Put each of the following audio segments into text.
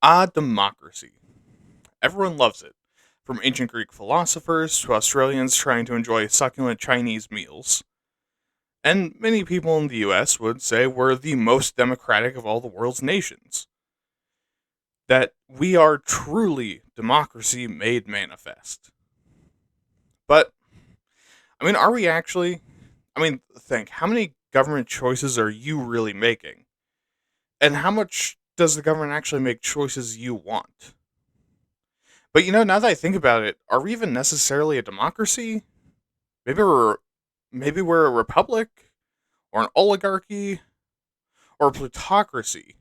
Democracy. Everyone loves it, from ancient Greek philosophers to Australians trying to enjoy succulent Chinese meals. And many people in the US would say we're the most democratic of all the world's nations. That we are truly democracy made manifest. But, are we actually? Think, how many government choices are you really making? And how much does the government actually make choices you want? But now that I think about it, are we even necessarily a democracy? Maybe we're maybe we're a republic or an oligarchy or a plutocracy.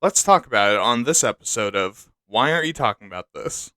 Let's talk about it on this episode of Why Aren't You Talking About This?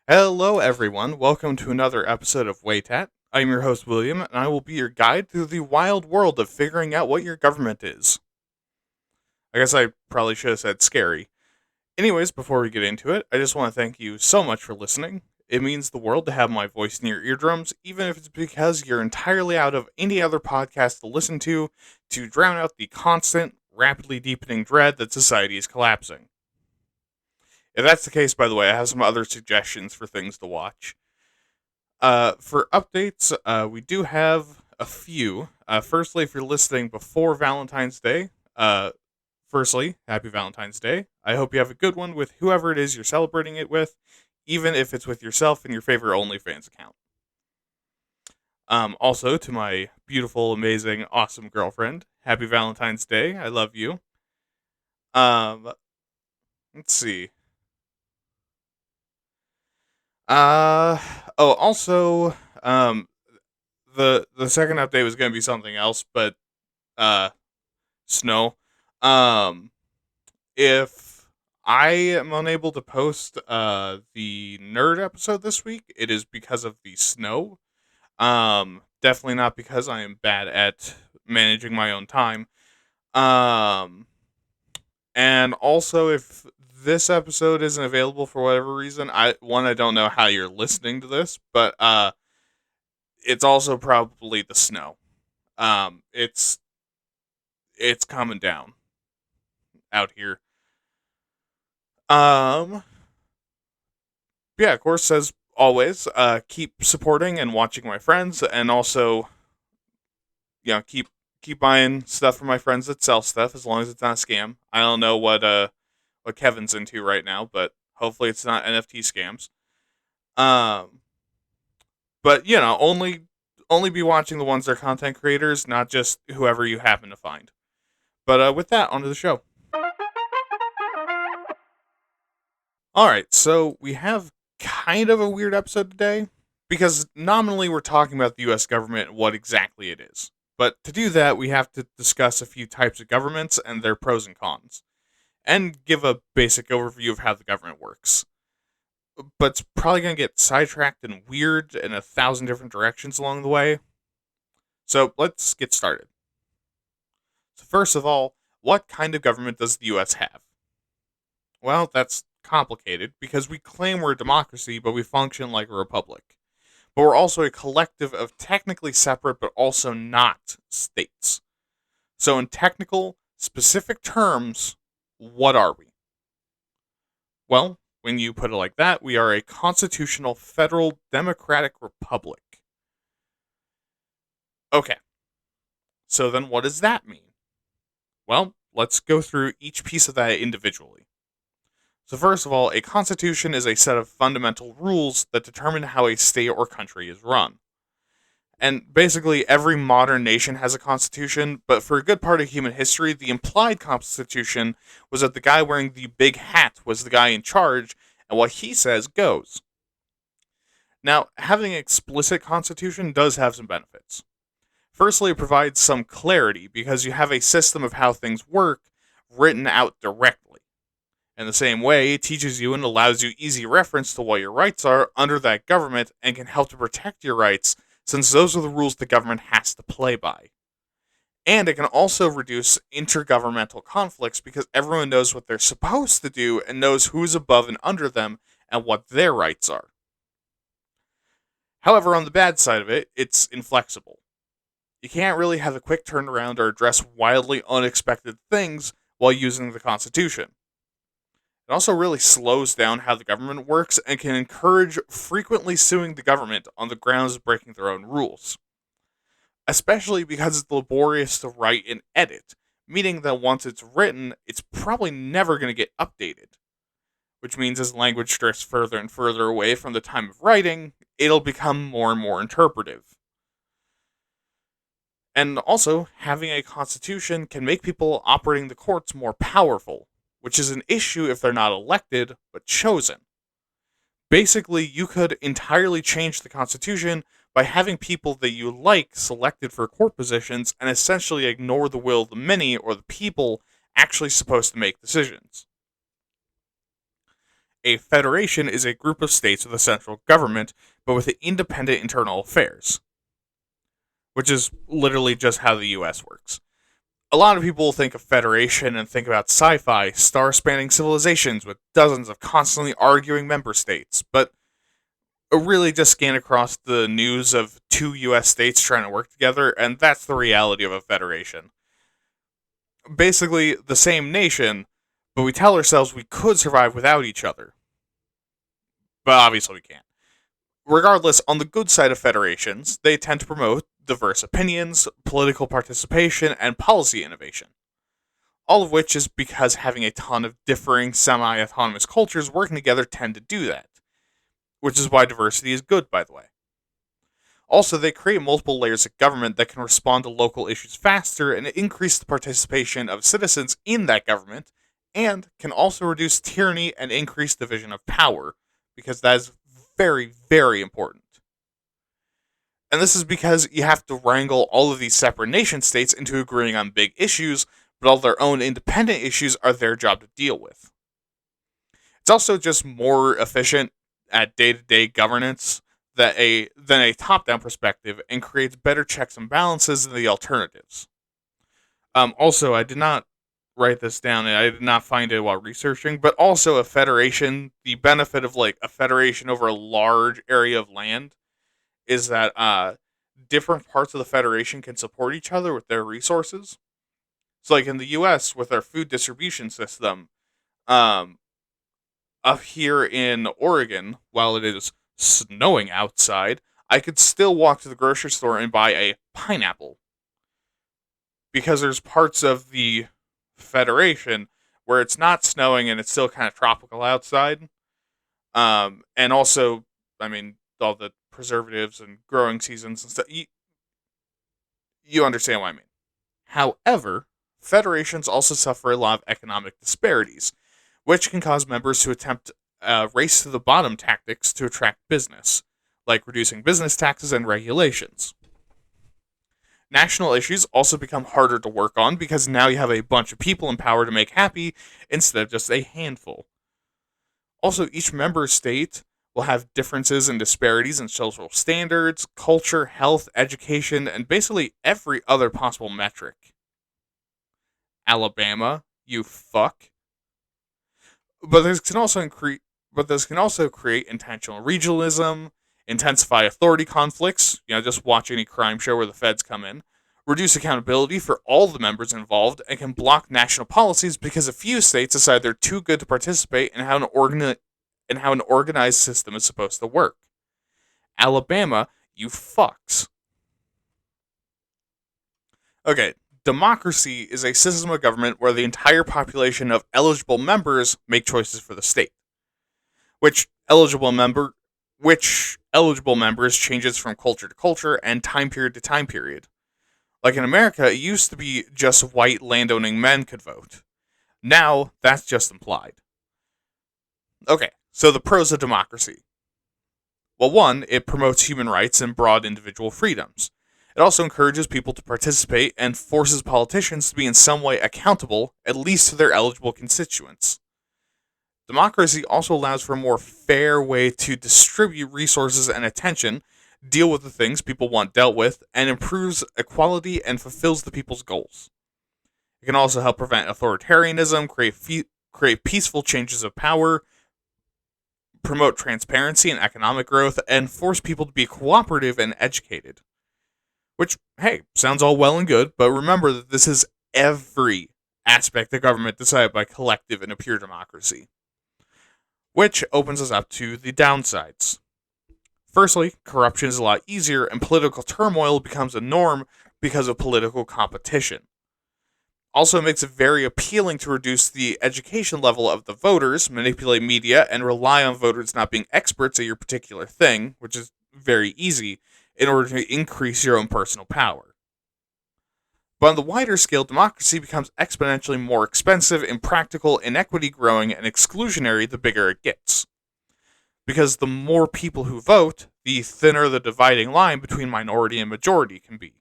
Hello, everyone. Welcome to another episode of Waytat. I'm your host, William, and I will be your guide through the wild world of figuring out what your government is. I guess I probably should have said scary. Anyways, before we get into it, I just want to thank you so much for listening. It means the world to have my voice in your eardrums, even if it's because you're entirely out of any other podcast to listen to drown out the constant, rapidly deepening dread that society is collapsing. If that's the case, by the way, I have some other suggestions for things to watch. For updates, we do have a few. Firstly, if you're listening before Valentine's Day, happy Valentine's Day. I hope you have a good one with whoever it is you're celebrating it with, even if it's with yourself and your favorite OnlyFans account. Also, to my beautiful, amazing, awesome girlfriend, happy Valentine's Day. I love you. Let's see. Also, the second update was going to be something else, but snow. If I am unable to post the nerd episode this week, it is because of the snow. Definitely not because I am bad at managing my own time. And also, if this episode isn't available for whatever reason, I don't know how you're listening to this, but it's also probably the snow. It's coming down out here. Yeah, of course, as always, keep supporting and watching my friends, and also, keep buying stuff from my friends that sell stuff, as long as it's not a scam. I don't know what Kevin's into right now, but hopefully it's not NFT scams. But only be watching the ones that are content creators, not just whoever you happen to find. But with that, onto the show. Alright, so we have kind of a weird episode today, because nominally we're talking about the US government and what exactly it is. But to do that, we have to discuss a few types of governments and their pros and cons, and give a basic overview of how the government works. But it's probably going to get sidetracked and weird in 1,000 different directions along the way. So let's get started. So first of all, what kind of government does the US have? Well, that's complicated because we claim we're a democracy, but we function like a republic. But we're also a collective of technically separate but also not states. So in technical, specific terms, what are we? Well, when you put it like that, we are a constitutional federal democratic republic. Okay, so then what does that mean? Well, let's go through each piece of that individually. So first of all, a constitution is a set of fundamental rules that determine how a state or country is run. And basically, every modern nation has a constitution, but for a good part of human history, the implied constitution was that the guy wearing the big hat was the guy in charge, and what he says goes. Now, having an explicit constitution does have some benefits. Firstly, it provides some clarity because you have a system of how things work written out directly. In the same way, it teaches you and allows you easy reference to what your rights are under that government and can help to protect your rights since those are the rules the government has to play by. And it can also reduce intergovernmental conflicts because everyone knows what they're supposed to do and knows who's above and under them and what their rights are. However, on the bad side of it, it's inflexible. You can't really have a quick turnaround or address wildly unexpected things while using the Constitution. It also really slows down how the government works and can encourage frequently suing the government on the grounds of breaking their own rules. Especially because it's laborious to write and edit, meaning that once it's written, it's probably never going to get updated. Which means as language drifts further and further away from the time of writing, it'll become more and more interpretive. And also, having a constitution can make people operating the courts more powerful, which is an issue if they're not elected, but chosen. Basically, you could entirely change the constitution by having people that you like selected for court positions and essentially ignore the will of the many or the people actually supposed to make decisions. A federation is a group of states with a central government, but with independent internal affairs, which is literally just how the US works. A lot of people think of federation and think about sci-fi, star-spanning civilizations with dozens of constantly arguing member states, but really just scan across the news of two US states trying to work together, and that's the reality of a federation. Basically, the same nation, but we tell ourselves we could survive without each other. But obviously we can't. Regardless, on the good side of federations, they tend to promote diverse opinions, political participation, and policy innovation. All of which is because having a ton of differing semi-autonomous cultures working together tend to do that. Which is why diversity is good, by the way. Also, they create multiple layers of government that can respond to local issues faster and increase the participation of citizens in that government, and can also reduce tyranny and increase division of power, because that is very, very important. And this is because you have to wrangle all of these separate nation states into agreeing on big issues, but all their own independent issues are their job to deal with. It's also just more efficient at day-to-day governance than a top-down perspective and creates better checks and balances than the alternatives. Also, I did not write this down and I did not find it while researching, but also a federation, the benefit of like a federation over a large area of land is that different parts of the federation can support each other with their resources. So like in the US with our food distribution system, up here in Oregon, while it is snowing outside, I could still walk to the grocery store and buy a pineapple. Because there's parts of the Federation where it's not snowing and it's still kind of tropical outside. And also, I mean, all the preservatives and growing seasons and stuff. You understand what I mean. However, federations also suffer a lot of economic disparities, which can cause members to attempt race to the bottom tactics to attract business, like reducing business taxes and regulations. National issues also become harder to work on because now you have a bunch of people in power to make happy instead of just a handful. Also, each member state will have differences and disparities in social standards, culture, health, education, and basically every other possible metric. Alabama, you fuck. But this can also create intentional regionalism, intensify authority conflicts, just watch any crime show where the feds come in, reduce accountability for all the members involved, and can block national policies because a few states decide they're too good to participate in how an organized system is supposed to work. Alabama, you fucks. Okay, democracy is a system of government where the entire population of eligible members make choices for the state. Which eligible member which eligible members changes from culture to culture and time period to time period. Like in America, it used to be just white landowning men could vote. Now, that's just implied. Okay, so the pros of democracy. Well, one, it promotes human rights and broad individual freedoms. It also encourages people to participate and forces politicians to be in some way accountable, at least to their eligible constituents. Democracy also allows for a more fair way to distribute resources and attention, deal with the things people want dealt with, and improves equality and fulfills the people's goals. It can also help prevent authoritarianism, create peaceful changes of power, promote transparency and economic growth, and force people to be cooperative and educated. Which, hey, sounds all well and good, but remember that this is every aspect of government decided by collective and a pure democracy. Which opens us up to the downsides. Firstly, corruption is a lot easier and political turmoil becomes a norm because of political competition. Also, it makes it very appealing to reduce the education level of the voters, manipulate media, and rely on voters not being experts at your particular thing, which is very easy, in order to increase your own personal power. But on the wider scale, democracy becomes exponentially more expensive, impractical, inequity growing, and exclusionary the bigger it gets. Because the more people who vote, the thinner the dividing line between minority and majority can be,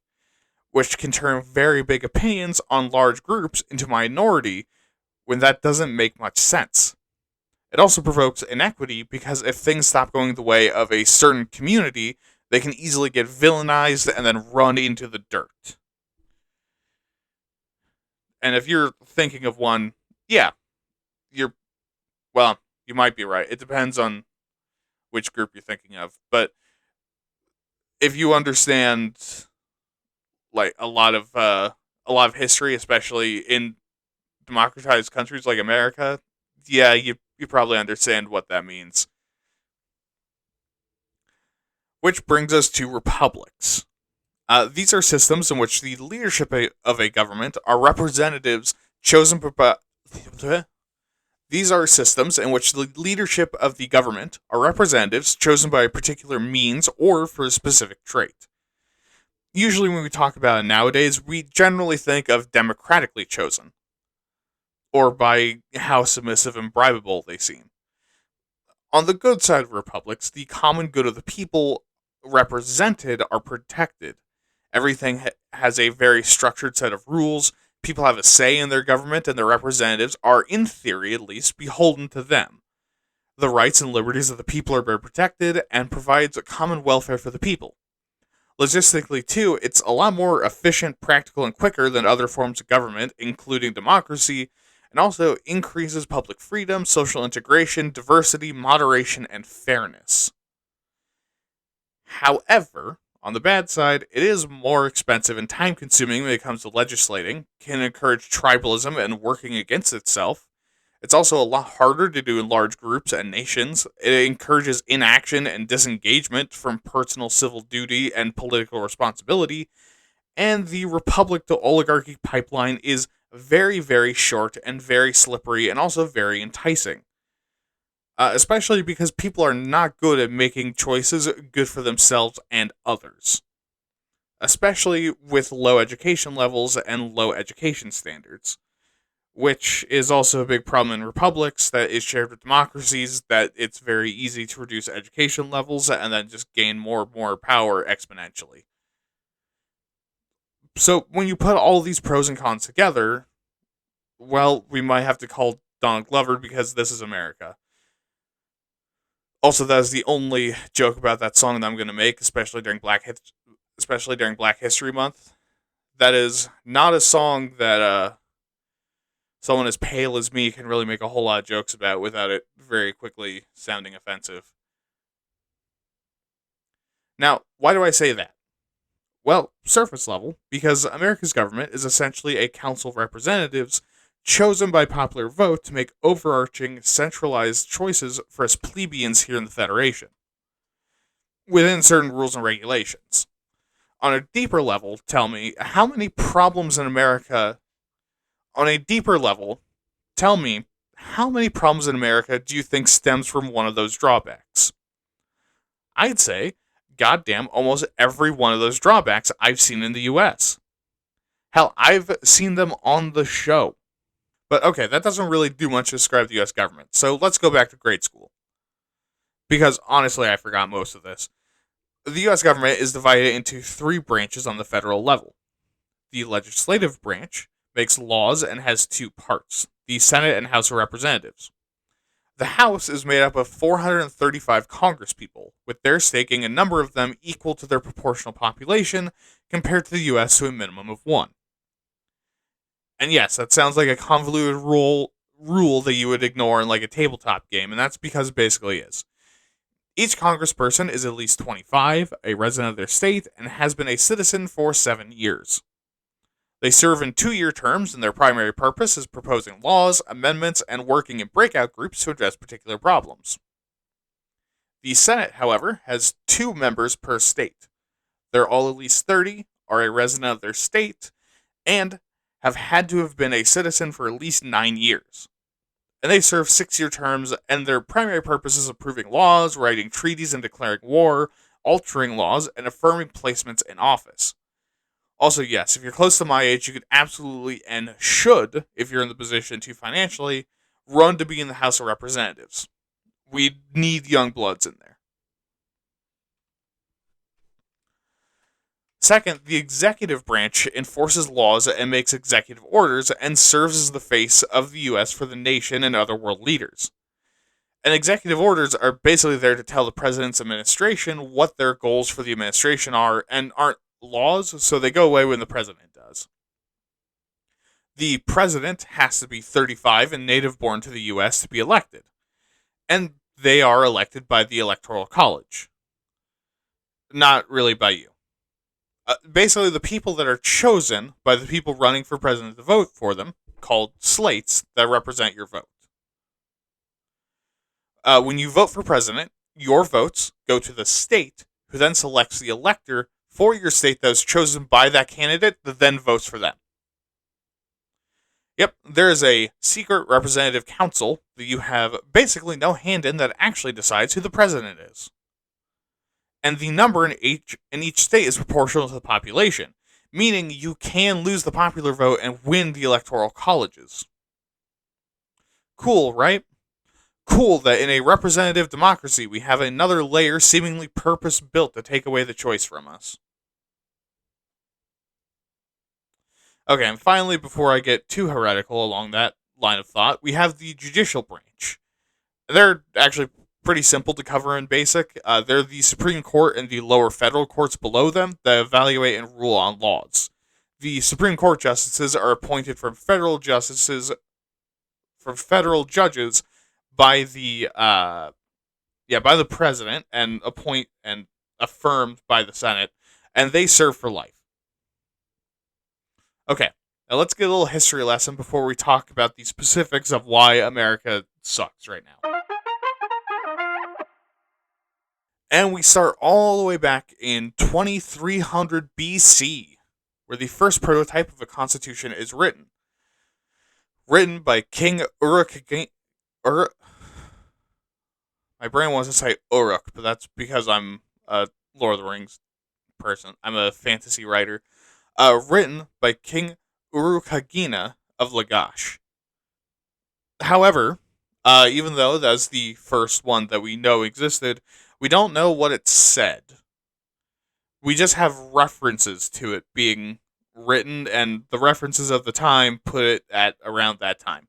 which can turn very big opinions on large groups into minority when that doesn't make much sense. It also provokes inequity because if things stop going the way of a certain community, they can easily get villainized and then run into the dirt. And if you're thinking of one, yeah, well, you might be right. It depends on which group you're thinking of. But if you understand like a lot of history, especially in democratized countries like America, yeah, you probably understand what that means. Which brings us to republics. These are systems in which the leadership of a government are representatives chosen by. These are systems in which the leadership of the government are representatives chosen by a particular means or for a specific trait. Usually, when we talk about it nowadays, we generally think of democratically chosen, or by how submissive and bribable they seem. On the good side of republics, the common good of the people represented are protected. Everything has a very structured set of rules. People have a say in their government, and their representatives are, in theory at least, beholden to them. The rights and liberties of the people are very protected and provides a common welfare for the people. Logistically, too, it's a lot more efficient, practical, and quicker than other forms of government, including democracy, and also increases public freedom, social integration, diversity, moderation, and fairness. However, on the bad side, it is more expensive and time consuming when it comes to legislating, can encourage tribalism and working against itself. It's also a lot harder to do in large groups and nations. It encourages inaction and disengagement from personal civil duty and political responsibility. And the republic to oligarchy pipeline is very, very short and very slippery and also very enticing. Especially because people are not good at making choices good for themselves and others. Especially with low education levels and low education standards, which is also a big problem in republics that is shared with democracies, that it's very easy to reduce education levels and then just gain more and more power exponentially. So when you put all these pros and cons together, well, we might have to call Donald Glover because this is America. Also, that is the only joke about that song that I'm going to make, especially during Black History Month. That is not a song that someone as pale as me can really make a whole lot of jokes about without it very quickly sounding offensive. Now, why do I say that? Well, surface level, because America's government is essentially a council of representatives chosen by popular vote to make overarching, centralized choices for us plebeians here in the Federation, within certain rules and regulations. On a deeper level, tell me, how many problems in America on a deeper level, tell me, how many problems in America do you think stems from one of those drawbacks? I'd say, goddamn, almost every one of those drawbacks I've seen in the US. Hell, I've seen them on the show. But okay, that doesn't really do much to describe the US government. So let's go back to grade school. Because honestly, I forgot most of this. The US government is divided into three branches on the federal level. The legislative branch makes laws and has two parts: the Senate and House of Representatives. The House is made up of 435 congresspeople, with their staking a number of them equal to their proportional population compared to the US to a minimum of one. And yes, that sounds like a convoluted rule that you would ignore in like a tabletop game, and that's because it basically is. Each congressperson is at least 25, a resident of their state, and has been a citizen for 7 years. They serve in 2-year terms, and their primary purpose is proposing laws, amendments, and working in breakout groups to address particular problems. The Senate, however, has 2 members per state. They're all at least 30, are a resident of their state, and have had to have been a citizen for at least 9 years. And they serve 6-year terms, and their primary purpose is approving laws, writing treaties and declaring war, altering laws, and affirming placements in office. Also, yes, if you're close to my age, you could absolutely and should, if you're in the position to financially, run to be in the House of Representatives. We need young bloods in there. Second, the executive branch enforces laws and makes executive orders and serves as the face of the U.S. for the nation and other world leaders. And executive orders are basically there to tell the president's administration what their goals for the administration are and aren't laws, so they go away when the president does. The president has to be 35 and native born to the U.S. to be elected. And they are elected by the Electoral College. Not really by you. Basically, the people that are chosen by the people running for president to vote for them, called slates, that represent your vote. When you vote for president, your votes go to the state, who then selects the elector for your state that was chosen by that candidate that then votes for them. Yep, there is a secret representative council that you have basically no hand in that actually decides who the president is. And the number in each state is proportional to the population, meaning you can lose the popular vote and win the electoral colleges. Cool, right? Cool that in a representative democracy we have another layer seemingly purpose-built to take away the choice from us. Okay, and finally, before I get too heretical along that line of thought, we have the judicial branch. They're actually pretty simple to cover in basic. They're the Supreme Court and the lower federal courts below them that evaluate and rule on laws. The Supreme Court justices are appointed from federal judges by the president and affirmed by the Senate, and they serve for life. Okay, now let's get a little history lesson before we talk about the specifics of why America sucks right now. And we start all the way back in 2300 BC, where the first prototype of a constitution is written. Written by King Uruk. My brain wants to say Uruk, but that's because I'm a Lord of the Rings person. I'm a fantasy writer. Written by King Uruk-hagina of Lagash. However, even though that's the first one that we know existed, we don't know what it said. We just have references to it being written, and the references of the time put it at around that time.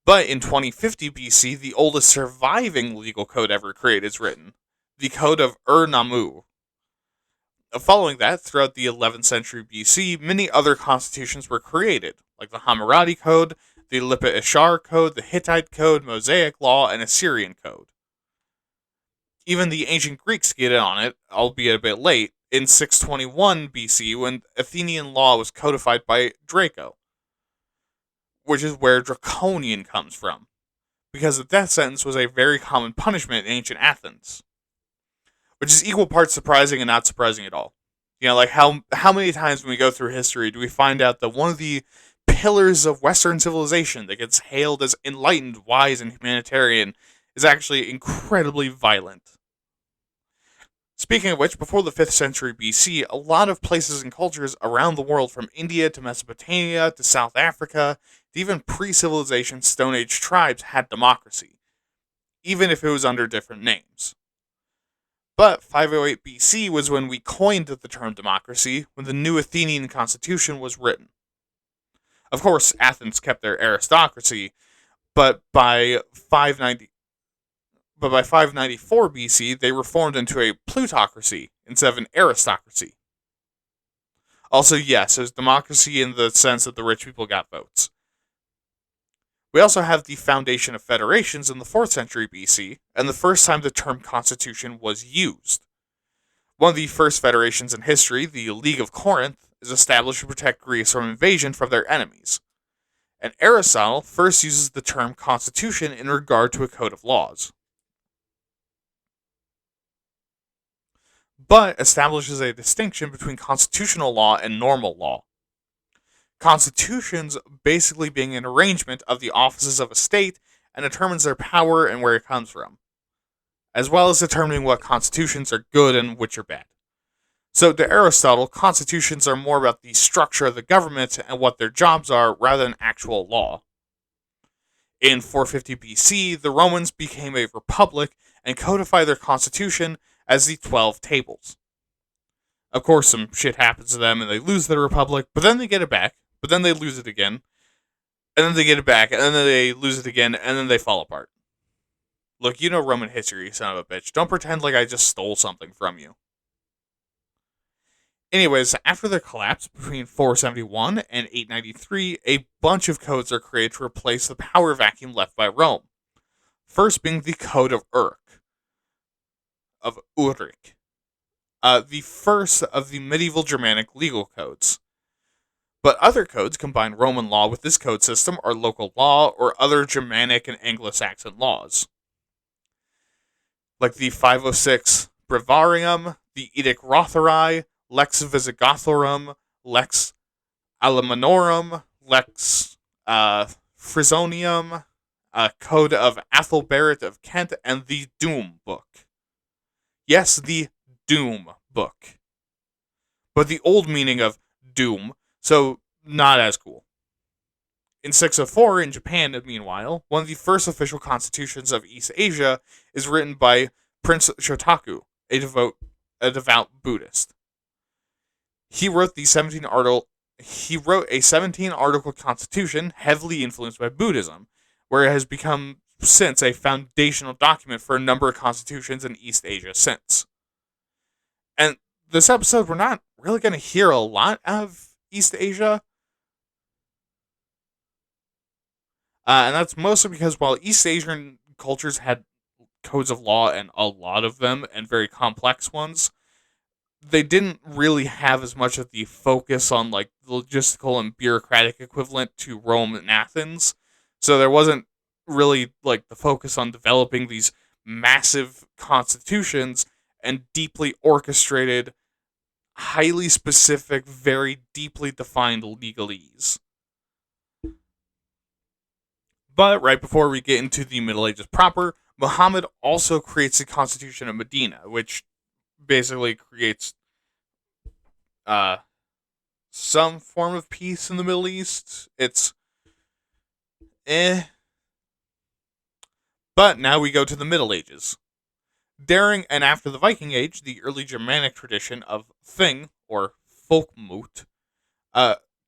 But in 2050 BC, the oldest surviving legal code ever created is written, the Code of Ur-Nammu. Following that, throughout the 11th century BC, many other constitutions were created, like the Hammurabi Code, the Lipa Ishar Code, the Hittite Code, Mosaic Law, and Assyrian Code. Even the ancient Greeks get in on it, albeit a bit late, in 621 BC when Athenian law was codified by Draco, which is where draconian comes from, because the death sentence was a very common punishment in ancient Athens. Which is equal parts surprising and not surprising at all. You know, like how many times when we go through history do we find out that one of the pillars of Western civilization that gets hailed as enlightened, wise, and humanitarian is actually incredibly violent. Speaking of which, before the 5th century BC, a lot of places and cultures around the world, from India to Mesopotamia to South Africa, to even pre civilization Stone Age tribes, had democracy, even if it was under different names. But 508 BC was when we coined the term democracy, when the new Athenian constitution was written. Of course, Athens kept their aristocracy, but by 594 BC, they reformed into a plutocracy instead of an aristocracy. Also, yes, it was democracy in the sense that the rich people got votes. We also have the foundation of federations in the 4th century BC, and the first time the term constitution was used. One of the first federations in history, the League of Corinth, is established to protect Greece from invasion from their enemies. And Aristotle first uses the term constitution in regard to a code of laws, but establishes a distinction between constitutional law and normal law. Constitutions basically being an arrangement of the offices of a state and determines their power and where it comes from, as well as determining what constitutions are good and which are bad. So to Aristotle, constitutions are more about the structure of the government and what their jobs are rather than actual law. In 450 BC, the Romans became a republic and codified their constitution as the 12 Tables. Of course, some shit happens to them and they lose their republic, but then they get it back, but then they lose it again, and then they get it back, and then they lose it again, and then they fall apart. Look, you know Roman history, you son of a bitch. Don't pretend like I just stole something from you. Anyways, after the collapse between 471 and 893, a bunch of codes are created to replace the power vacuum left by Rome. First being the Code of Ulrich, the first of the medieval Germanic legal codes. But other codes combine Roman law with this code system are local law or other Germanic and Anglo-Saxon laws, like the 506 Breviarium, the Edict Rotheri, Lex Visigothorum, Lex Alemanorum, Lex Frisonium, Code of Athelbert of Kent, and the Doom Book. Yes, the Doom Book. But the old meaning of doom, so not as cool. In 604, in Japan, meanwhile, one of the first official constitutions of East Asia is written by Prince Shotaku, a devout Buddhist. He wrote a 17-article constitution heavily influenced by Buddhism, where it has become since a foundational document for a number of constitutions in East Asia since. And this episode, we're not really going to hear a lot of East Asia. And that's mostly because while East Asian cultures had codes of law, and a lot of them, and very complex ones, they didn't really have as much of the focus on like the logistical and bureaucratic equivalent to Rome and Athens. So there wasn't really like the focus on developing these massive constitutions and deeply orchestrated, highly specific, very deeply defined legalese. But right before we get into the Middle Ages proper, Muhammad also creates the Constitution of Medina, which basically creates some form of peace in the Middle East. It's But now we go to the Middle Ages. During and after the Viking Age, the early Germanic tradition of thing, or folkmoot,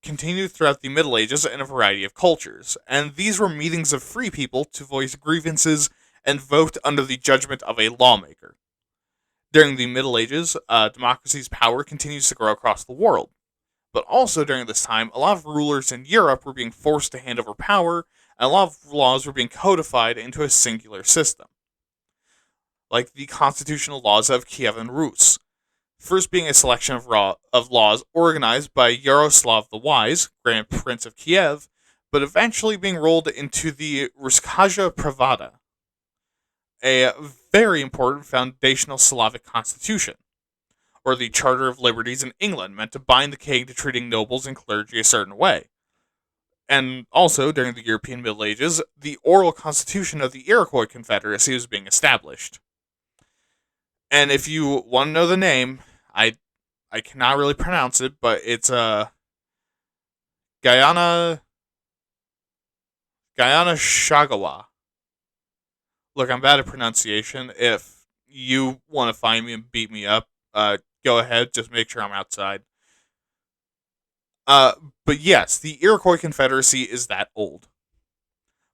continued throughout the Middle Ages in a variety of cultures, and these were meetings of free people to voice grievances and vote under the judgment of a lawmaker. During the Middle Ages, democracy's power continues to grow across the world. But also during this time, a lot of rulers in Europe were being forced to hand over power, and a lot of laws were being codified into a singular system, like the constitutional laws of Kiev and Rus, first being a selection of laws organized by Yaroslav the Wise, Grand Prince of Kiev, but eventually being rolled into the Ruskaja Pravada, a very important foundational Slavic constitution, or the Charter of Liberties in England, meant to bind the king to treating nobles and clergy a certain way. And also, during the European Middle Ages, the oral constitution of the Iroquois Confederacy was being established. And if you want to know the name, I I cannot really pronounce it, but it's Guyana Guyana Shagawa. Look, I'm bad at pronunciation. If you want to find me and beat me up, go ahead. Just make sure I'm outside. Uh, but yes, the Iroquois Confederacy is that old.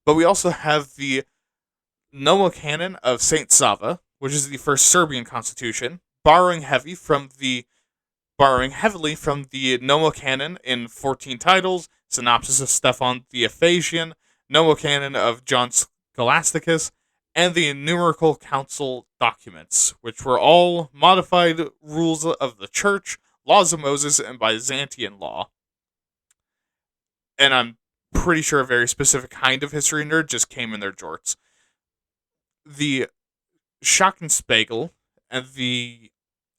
But we also have the Noma Canon of Saint Sava, which is the first Serbian constitution, borrowing heavily from the Nomocanon in 14 titles, Synopsis of Stefan the Ephesian, Nomocanon of John Scholasticus, and the Numerical Council documents, which were all modified rules of the Church, laws of Moses, and Byzantine law. And I'm pretty sure a very specific kind of history nerd just came in their jorts. The Schachenspiegel and the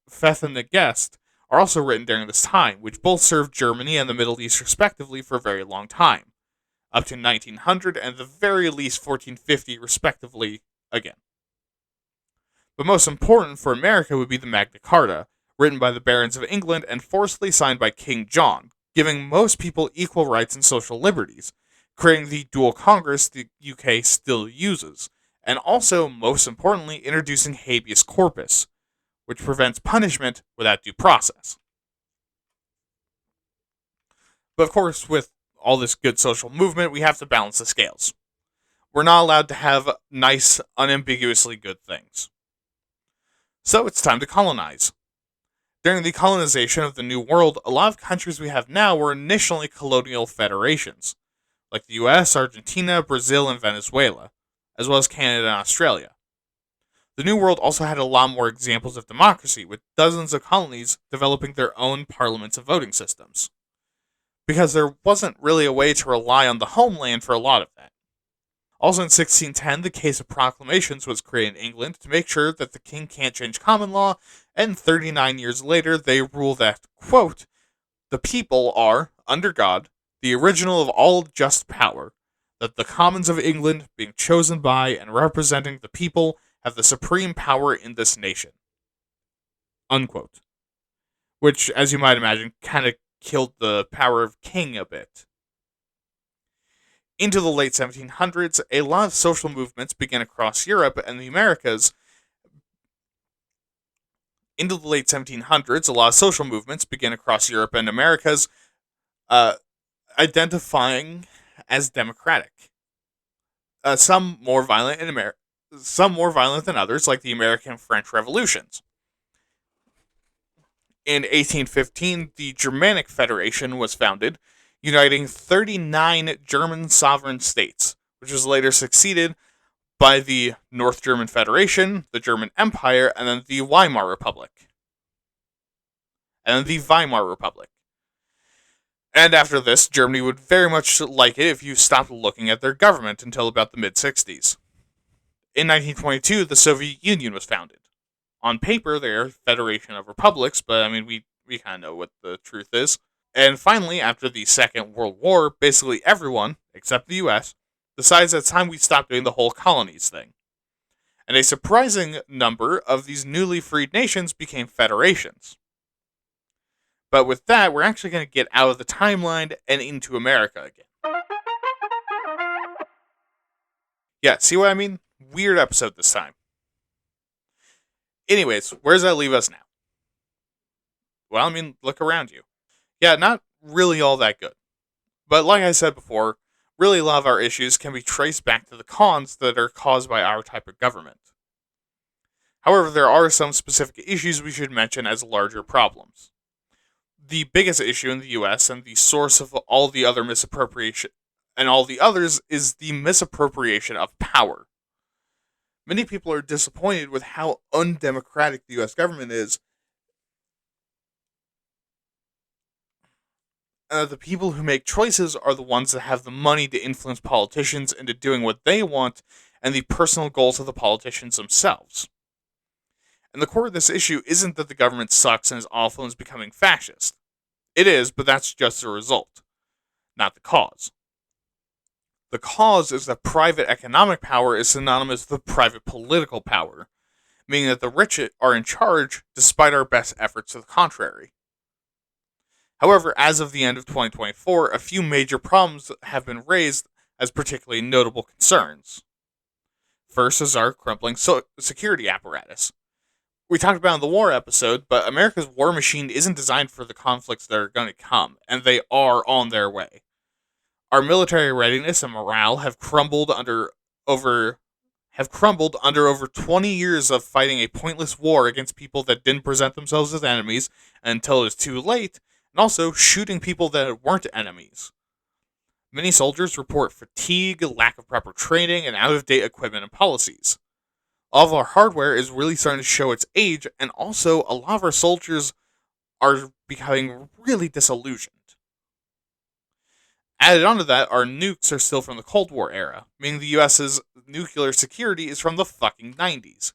Fethen the Guest are also written during this time, which both served Germany and the Middle East respectively for a very long time, up to 1900 and the very least 1450 respectively again. But most important for America would be the Magna Carta, written by the barons of England and forcibly signed by King John, giving most people equal rights and social liberties, creating the dual Congress the UK still uses, and also, most importantly, introducing habeas corpus, which prevents punishment without due process. But of course, with all this good social movement, we have to balance the scales. We're not allowed to have nice, unambiguously good things. So it's time to colonize. During the colonization of the New World, a lot of countries we have now were initially colonial federations, like the US, Argentina, Brazil, and Venezuela, as well as Canada and Australia. The New World also had a lot more examples of democracy, with dozens of colonies developing their own parliaments and voting systems. Because there wasn't really a way to rely on the homeland for a lot of that. Also in 1610, the Case of Proclamations was created in England to make sure that the king can't change common law, and 39 years later they rule that, quote, the people are, under God, the original of all just power, that the commons of England, being chosen by and representing the people, have the supreme power in this nation. Unquote. Which, as you might imagine, kind of killed the power of king a bit. Into the late 1700s, a lot of social movements began across Europe and the Americas. Into the late 1700s, a lot of social movements began across Europe and Americas, identifying as democratic. Some more violent than others, like the American and French Revolutions. In 1815, the Germanic Federation was founded, uniting 39 German sovereign states, which was later succeeded by the North German Federation, the German Empire, and then the Weimar Republic. And after this, Germany would very much like it if you stopped looking at their government until about the mid-60s. In 1922, the Soviet Union was founded. On paper, they're a federation of republics, but I mean, we kind of know what the truth is. And finally, after the Second World War, basically everyone, except the US, decides that it's time we stop doing the whole colonies thing. And a surprising number of these newly freed nations became federations. But with that, we're actually going to get out of the timeline and into America again. Yeah, see what I mean? Weird episode this time. Anyways, where does that leave us now? Well, I mean, look around you. Yeah, not really all that good. But like I said before, really a lot of our issues can be traced back to the cons that are caused by our type of government. However, there are some specific issues we should mention as larger problems. The biggest issue in the US and the source of all the other misappropriation and all the others is the misappropriation of power. Many people are disappointed with how undemocratic the US government is. The people who make choices are the ones that have the money to influence politicians into doing what they want and the personal goals of the politicians themselves. And the core of this issue isn't that the government sucks and is awful and is becoming fascist. It is, but that's just a result, not the cause. The cause is that private economic power is synonymous with private political power, meaning that the rich are in charge despite our best efforts to the contrary. However, as of the end of 2024, a few major problems have been raised as particularly notable concerns. First is our crumbling security apparatus. We talked about in the war episode, but America's war machine isn't designed for the conflicts that are going to come, and they are on their way. Our military readiness and morale over have crumbled under over 20 years of fighting a pointless war against people that didn't present themselves as enemies until it was too late, and also shooting people that weren't enemies. Many soldiers report fatigue, lack of proper training, and out-of-date equipment and policies. All of our hardware is really starting to show its age, and also a lot of our soldiers are becoming really disillusioned. Added onto that, our nukes are still from the Cold War era, meaning the US's nuclear security is from the fucking 90s.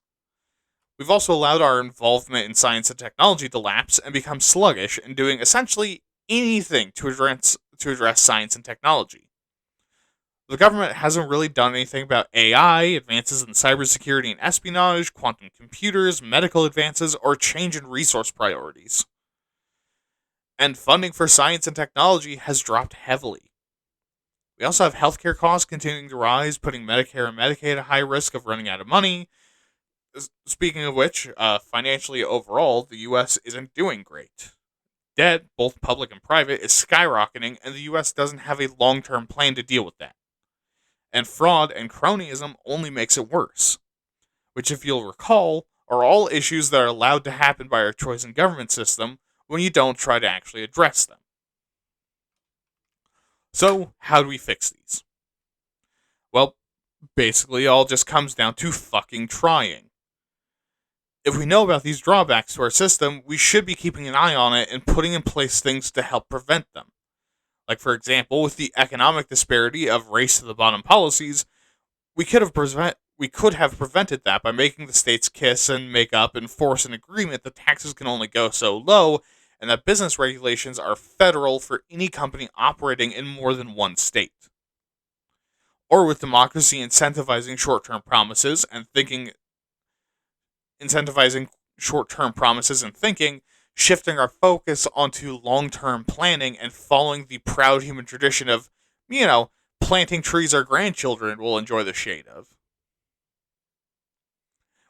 We've also allowed our involvement in science and technology to lapse and become sluggish in doing essentially anything to address science and technology. The government hasn't really done anything about AI, advances in cybersecurity and espionage, quantum computers, medical advances, or change in resource priorities. And funding for science and technology has dropped heavily. We also have healthcare costs continuing to rise, putting Medicare and Medicaid at high risk of running out of money. Speaking of which, financially overall, the U.S. isn't doing great. Debt, both public and private, is skyrocketing, and the U.S. doesn't have a long-term plan to deal with that. And fraud and cronyism only makes it worse, which, if you'll recall, are all issues that are allowed to happen by our chosen government system when you don't try to actually address them. So, how do we fix these? Well, basically, it all just comes down to fucking trying. If we know about these drawbacks to our system, we should be keeping an eye on it and putting in place things to help prevent them. Like, for example, with the economic disparity of race-to-the-bottom policies, we could have prevented that by making the states kiss and make up and force an agreement that taxes can only go so low, and that business regulations are federal for any company operating in more than one state. Or with democracy incentivizing short-term promises and thinking, shifting our focus onto long-term planning and following the proud human tradition of, planting trees our grandchildren will enjoy the shade of.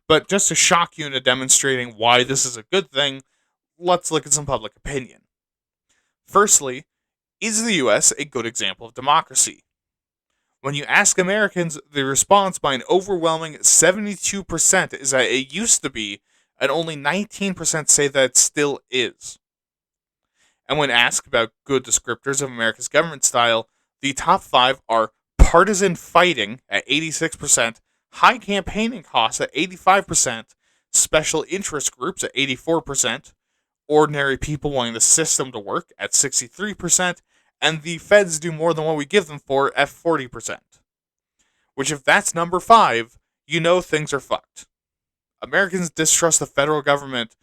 But just to shock you into demonstrating why this is a good thing, let's look at some public opinion. Firstly, is the US a good example of democracy? When you ask Americans, the response by an overwhelming 72% is that it used to be, and only 19% say that it still is. And when asked about good descriptors of America's government style, the top 5 are partisan fighting at 86%, high campaigning costs at 85%, special interest groups at 84%, ordinary people wanting the system to work at 63%, and the feds do more than what we give them for at 40%. Which, if that's number 5, you know things are fucked. Americans distrusting the federal government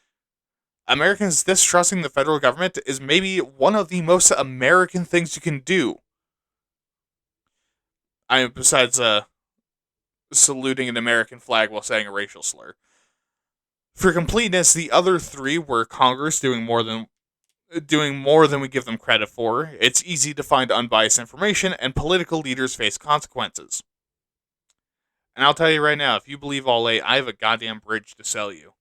is maybe one of the most American things you can do. Besides saluting an American flag while saying a racial slur. For completeness, the other 3 were Congress doing more than we give them credit for, it's easy to find unbiased information, and political leaders face consequences. And I'll tell you right now, if you believe all 8, I have a goddamn bridge to sell you.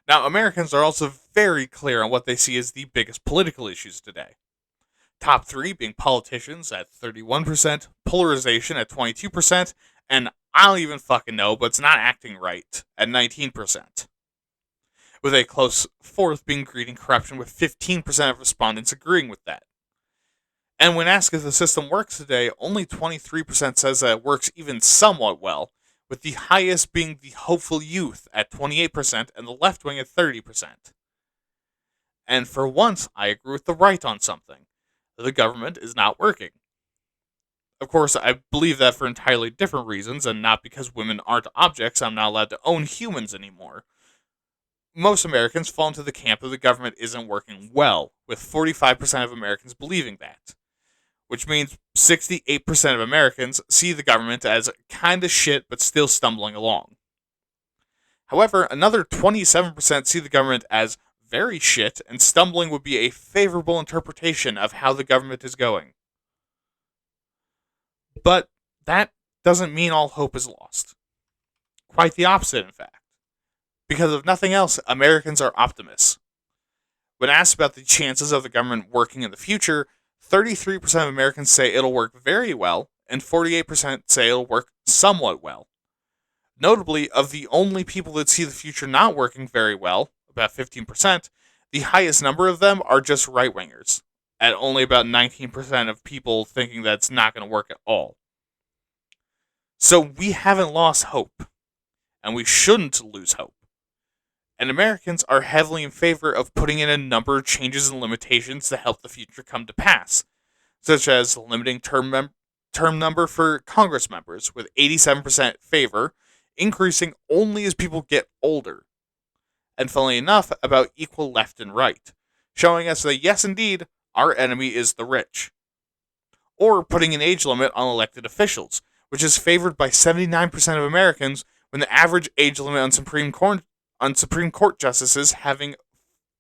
Now, Americans are also very clear on what they see as the biggest political issues today. Top 3 being politicians at 31%, polarization at 22%, and I don't even fucking know, but it's not acting right at 19%. With a close 4th being greed and corruption, with 15% of respondents agreeing with that. And when asked if the system works today, only 23% says that it works even somewhat well, with the highest being the hopeful youth at 28% and the left wing at 30%. And for once, I agree with the right on something. The government is not working. Of course, I believe that for entirely different reasons, and not because women aren't objects I'm not allowed to own humans anymore. Most Americans fall into the camp that the government isn't working well, with 45% of Americans believing that. Which means 68% of Americans see the government as kinda shit but still stumbling along. However, another 27% see the government as very shit, and stumbling would be a favorable interpretation of how the government is going. But that doesn't mean all hope is lost. Quite the opposite, in fact. Because if nothing else, Americans are optimists. When asked about the chances of the government working in the future, 33% of Americans say it'll work very well, and 48% say it'll work somewhat well. Notably, of the only people that see the future not working very well, about 15%, the highest number of them are just right-wingers, at only about 19% of people thinking that it's not going to work at all. So we haven't lost hope, and we shouldn't lose hope. And Americans are heavily in favor of putting in a number of changes and limitations to help the future come to pass, such as limiting term number for Congress members, with 87% favor, increasing only as people get older. And funnily enough, about equal left and right, showing us that yes, indeed, our enemy is the rich. Or putting an age limit on elected officials, which is favored by 79% of Americans, when the average age limit on Supreme Court justices having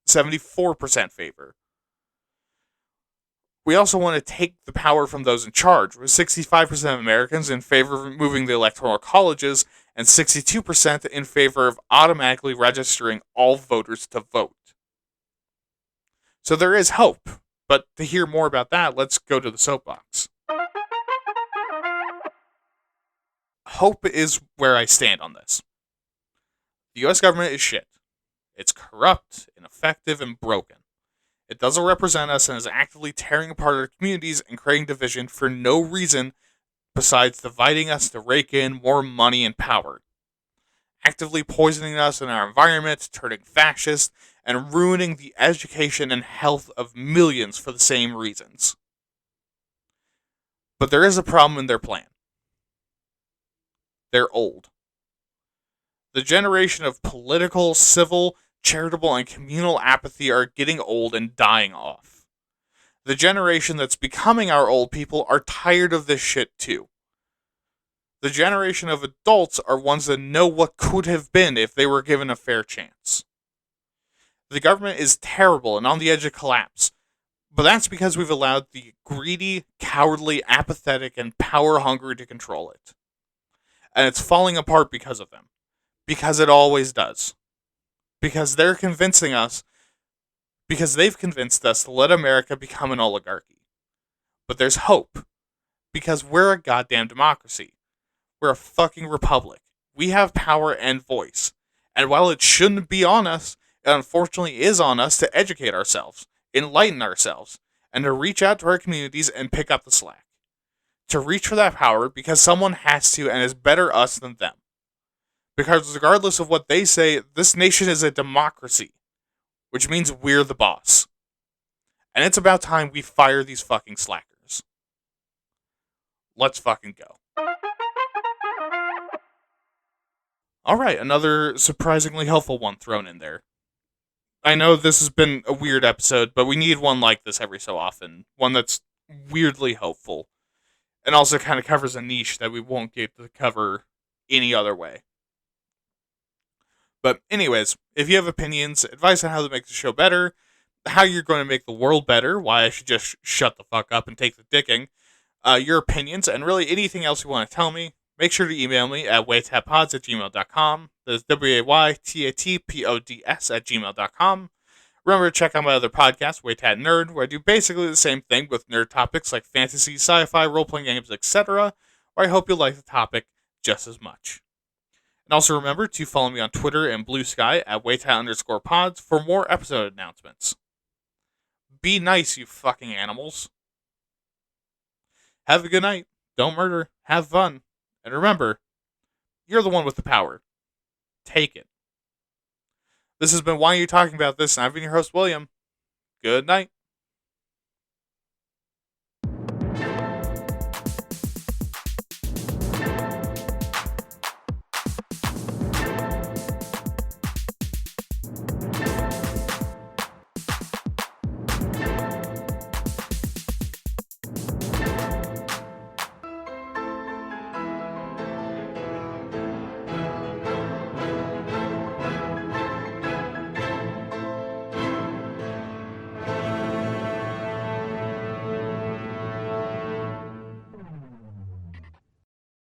74% favor. We also want to take the power from those in charge, with 65% of Americans in favor of removing the electoral colleges and 62% in favor of automatically registering all voters to vote. So there is hope, but to hear more about that, let's go to the soapbox. Hope is where I stand on this. The US government is shit. It's corrupt, ineffective, and broken. It doesn't represent us and is actively tearing apart our communities and creating division for no reason besides dividing us to rake in more money and power. Actively poisoning us in our environment, turning fascist, and ruining the education and health of millions for the same reasons. But there is a problem in their plan. They're old. The generation of political, civil, charitable, and communal apathy are getting old and dying off. The generation that's becoming our old people are tired of this shit too. The generation of adults are ones that know what could have been if they were given a fair chance. The government is terrible and on the edge of collapse, but that's because we've allowed the greedy, cowardly, apathetic, and power-hungry to control it. And it's falling apart because of them. Because it always does. Because they've convinced us to let America become an oligarchy. But there's hope. Because we're a goddamn democracy. We're a fucking republic. We have power and voice. And while it shouldn't be on us, it unfortunately is on us to educate ourselves, enlighten ourselves, and to reach out to our communities and pick up the slack. To reach for that power because someone has to and is better us than them. Because regardless of what they say, this nation is a democracy, which means we're the boss. And it's about time we fire these fucking slackers. Let's fucking go. Alright, another surprisingly helpful one thrown in there. I know this has been a weird episode, but we need one like this every so often. One that's weirdly hopeful. And also kind of covers a niche that we won't get to cover any other way. But anyways, if you have opinions, advice on how to make the show better, how you're going to make the world better, why I should just shut the fuck up and take the dicking, your opinions, and really anything else you want to tell me, make sure to email me at waytatpods@gmail.com. That's waytatpods@gmail.com. Remember to check out my other podcast, Waytat Nerd, where I do basically the same thing with nerd topics like fantasy, sci-fi, role-playing games, etc., where I hope you'll like the topic just as much. And also remember to follow me on Twitter and Blue Sky at Waytat_pods for more episode announcements. Be nice, you fucking animals. Have a good night. Don't murder. Have fun. And remember, you're the one with the power. Take it. This has been Why Are You Talking About This? And I've been your host, William. Good night.